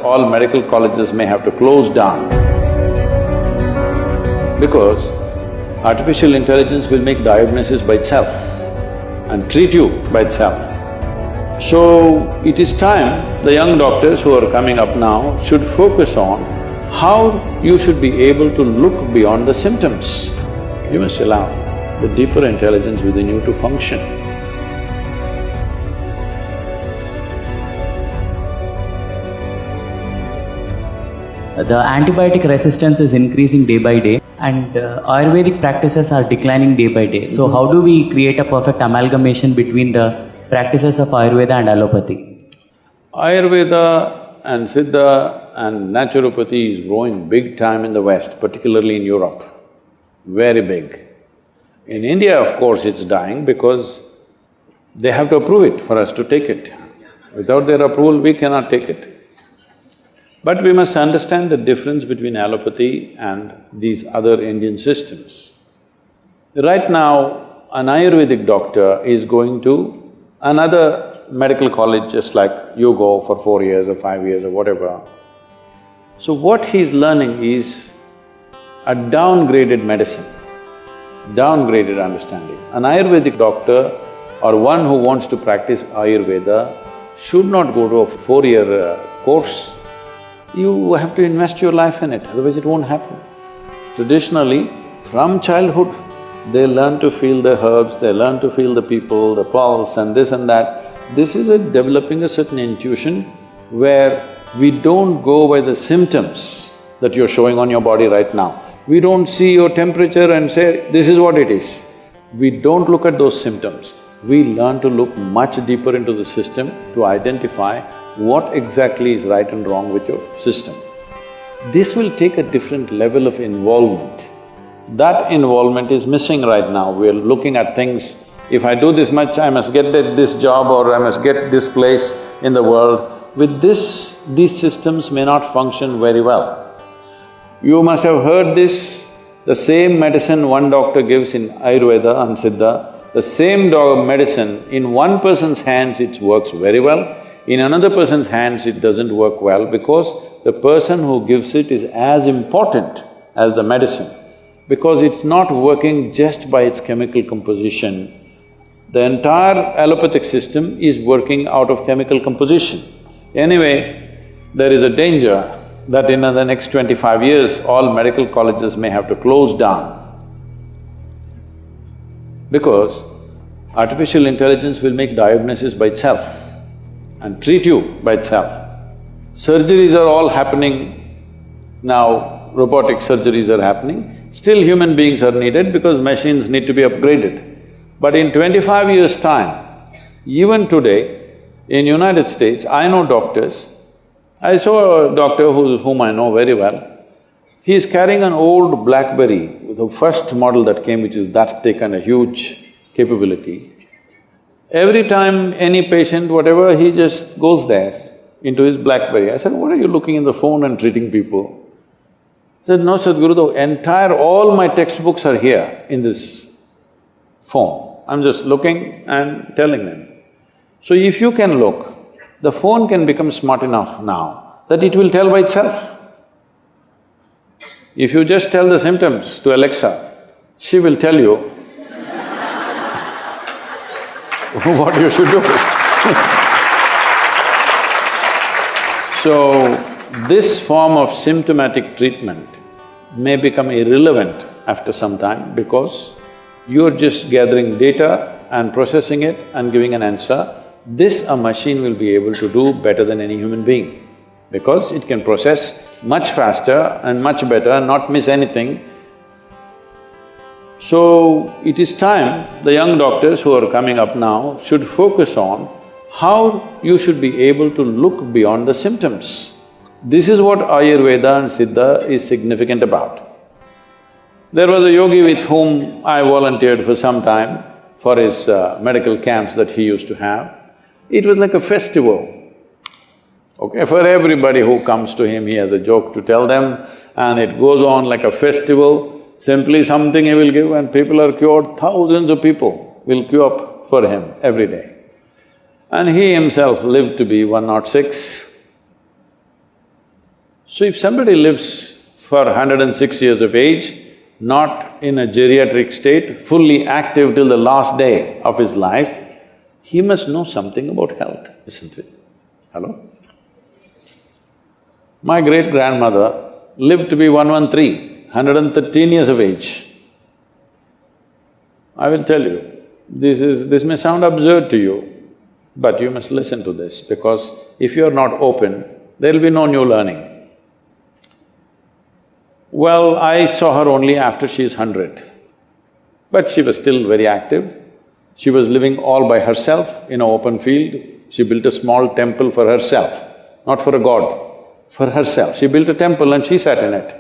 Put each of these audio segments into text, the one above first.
all medical colleges may have to close down because artificial intelligence will make diagnosis by itself and treat you by itself. So, it is time the young doctors who are coming up now should focus on how you should be able to look beyond the symptoms. You must allow the deeper intelligence within you to function. The antibiotic resistance is increasing day by day and Ayurvedic practices are declining day by day. So how do we create a perfect amalgamation between the practices of Ayurveda and Allopathy? Ayurveda and Siddha and Naturopathy is growing big time in the West, particularly in Europe, very big. In India, of course, it's dying because they have to approve it for us to take it. Without their approval, we cannot take it. But we must understand the difference between allopathy and these other Indian systems. Right now, an Ayurvedic doctor is going to another medical college just like you go for 4 years or 5 years or whatever. So what he's learning is a downgraded medicine, downgraded understanding. An Ayurvedic doctor or one who wants to practice Ayurveda should not go to a 4-year course. You have to invest your life in it, otherwise it won't happen. Traditionally, from childhood, they learn to feel the herbs, they learn to feel the people, the pulse and this and that. This is developing a certain intuition where we don't go by the symptoms that you're showing on your body right now. We don't see your temperature and say, this is what it is. We don't look at those symptoms. We learn to look much deeper into the system to identify what exactly is right and wrong with your system. This will take a different level of involvement. That involvement is missing right now. We're looking at things, if I do this much, I must get this job or I must get this place in the world. With this, these systems may not function very well. You must have heard this, the same medicine one doctor gives in Ayurveda and Siddha, the same medicine, in one person's hands it works very well, in another person's hands it doesn't work well because the person who gives it is as important as the medicine, because it's not working just by its chemical composition. The entire allopathic system is working out of chemical composition. Anyway, there is a danger that in the next 25 years, all medical colleges may have to close down because artificial intelligence will make diagnosis by itself and treat you by itself. Surgeries are all happening now, robotic surgeries are happening. Still human beings are needed because machines need to be upgraded. But in 25 years' time, even today, in United States, I know doctors. I saw a doctor whom I know very well. He is carrying an old BlackBerry, the first model that came, which is that thick and a huge capability. Every time any patient, whatever, he just goes there into his BlackBerry. I said, what are you looking in the phone and treating people? He said, no, Sadhguru, all my textbooks are here in this phone. I'm just looking and telling them. So if you can look, the phone can become smart enough now that it will tell by itself. If you just tell the symptoms to Alexa, she will tell you what you should do. So, this form of symptomatic treatment may become irrelevant after some time because you're just gathering data and processing it and giving an answer. This a machine will be able to do better than any human being because it can process much faster and much better and not miss anything. So, it is time the young doctors who are coming up now should focus on how you should be able to look beyond the symptoms. This is what Ayurveda and Siddha is significant about. There was a yogi with whom I volunteered for some time for his medical camps that he used to have. It was like a festival. Okay, for everybody who comes to him, he has a joke to tell them and it goes on like a festival. Simply something he will give and people are cured, thousands of people will queue up for him every day. And he himself lived to be 106. So if somebody lives for 106 years of age, not in a geriatric state, fully active till the last day of his life, he must know something about health, isn't it? Hello? My great-grandmother lived to be 113, 113 years of age. I will tell you, this may sound absurd to you, but you must listen to this, because if you're not open, there'll be no new learning. Well, I saw her only after she's 100, but she was still very active. She was living all by herself in an open field. She built a small temple for herself, not for a god, for herself. She built a temple and she sat in it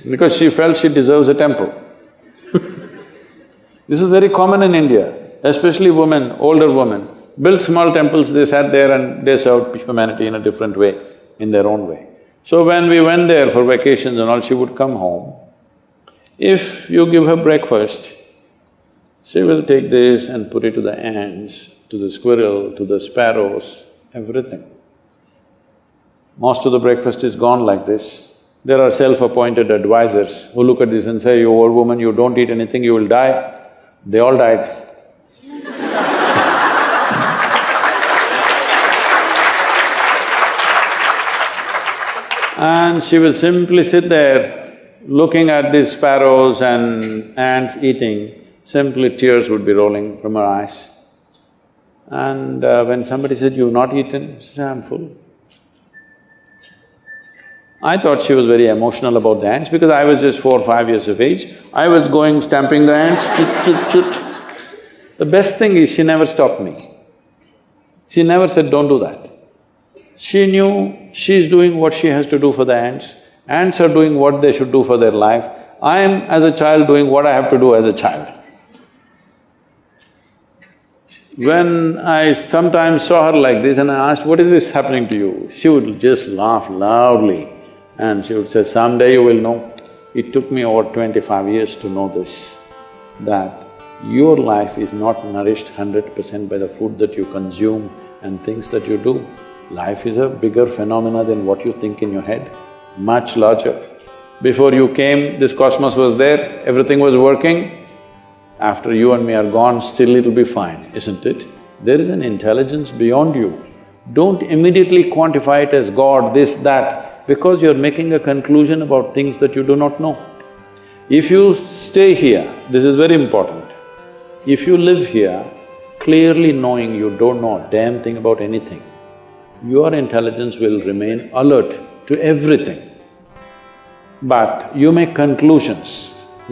because she felt she deserves a temple. This is very common in India, especially women, older women, built small temples, they sat there and they served humanity in a different way, in their own way. So when we went there for vacations and all, she would come home. If you give her breakfast, she will take this and put it to the ants, to the squirrel, to the sparrows, everything. Most of the breakfast is gone like this. There are self-appointed advisors who look at this and say, "You old woman, you don't eat anything, you will die." They all died. And she will simply sit there looking at these sparrows and ants eating, simply tears would be rolling from her eyes. And when somebody said, "You've not eaten?" She said, "I'm full." I thought she was very emotional about the ants because I was just 4 or 5 years of age. I was going stamping the ants, chut, chut, chut. The best thing is she never stopped me. She never said, "Don't do that." She knew she's doing what she has to do for the ants. Ants are doing what they should do for their life. I am, as a child, doing what I have to do as a child. When I sometimes saw her like this and I asked, "What is this happening to you?" she would just laugh loudly and she would say, "Someday you will know." It took me over 25 years to know this, that your life is not nourished 100% by the food that you consume and things that you do. Life is a bigger phenomena than what you think in your head, much larger. Before you came, this cosmos was there, everything was working. After you and me are gone, still it'll be fine, isn't it? There is an intelligence beyond you. Don't immediately quantify it as God, this, that, because you're making a conclusion about things that you do not know. If you stay here, this is very important, if you live here clearly knowing you don't know a damn thing about anything, your intelligence will remain alert to everything. But you make conclusions,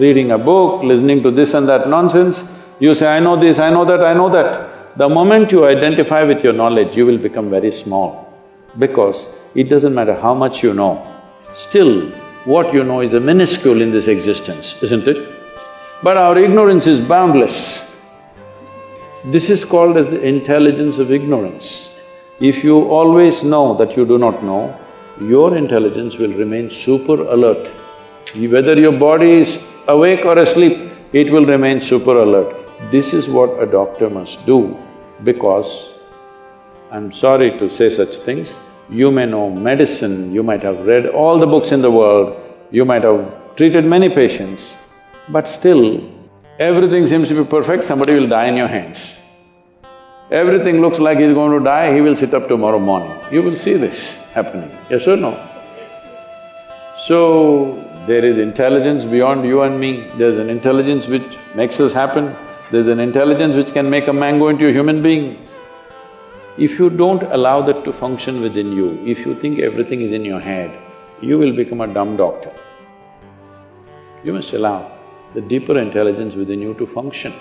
reading a book, listening to this and that nonsense, you say, "I know this, I know that, I know that." The moment you identify with your knowledge, you will become very small, because it doesn't matter how much you know, still what you know is a minuscule in this existence, isn't it? But our ignorance is boundless. This is called as the intelligence of ignorance. If you always know that you do not know, your intelligence will remain super alert. Whether your body is awake or asleep, it will remain super alert. This is what a doctor must do, because I'm sorry to say such things, you may know medicine, you might have read all the books in the world, you might have treated many patients, but still, everything seems to be perfect, somebody will die in your hands. Everything looks like he's going to die, he will sit up tomorrow morning. You will see this happening, yes or no? So, there is intelligence beyond you and me, there's an intelligence which makes us happen, there's an intelligence which can make a man go into a human being. If you don't allow that to function within you, if you think everything is in your head, you will become a dumb doctor. You must allow the deeper intelligence within you to function.